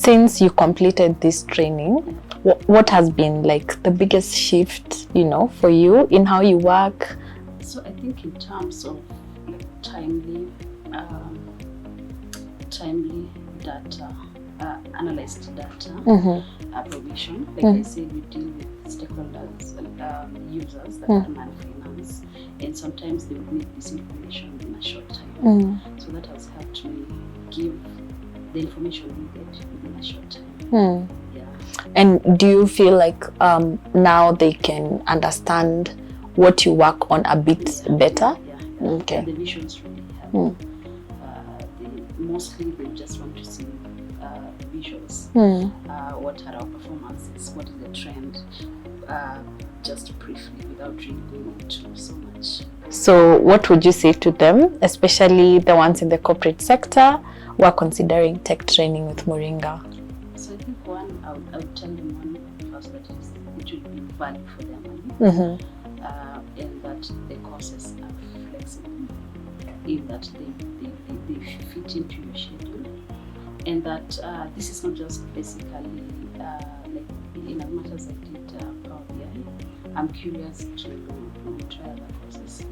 since you completed this training, what has been like the biggest shift, you know, for you in how you work? So I think in terms of like timely data, analyzed data, provision. Like I said, we deal with stakeholders and users that are non-finance, and sometimes they would need this information in a short time. So that has helped me give the information needed within a short time. Yeah. And do you feel like now they can understand what you work on a bit better? Yeah. Okay. The visions really help. Mostly they just want to see visuals. What are our performances? What is the trend? Just briefly, without really going into so much. So what would you say to them, especially the ones in the corporate sector who are considering tech training with Moringa? So I think one, I would tell them one first that it would be value for their money, and that the courses are flexible, in that they fit into your schedule, and that this is not just basically like in as much as I did Power BI, I'm curious to try other courses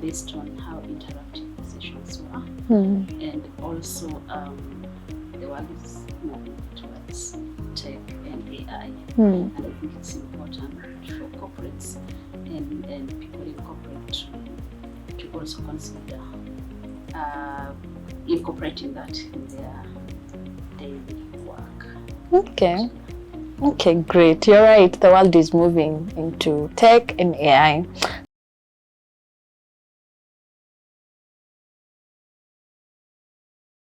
based on how interactive the sessions were, and also the world is moving towards tech and AI, and I think it's important for corporates and people in corporate to also consider incorporating that in their daily work. Okay, great. You're right. The world is moving into tech and AI.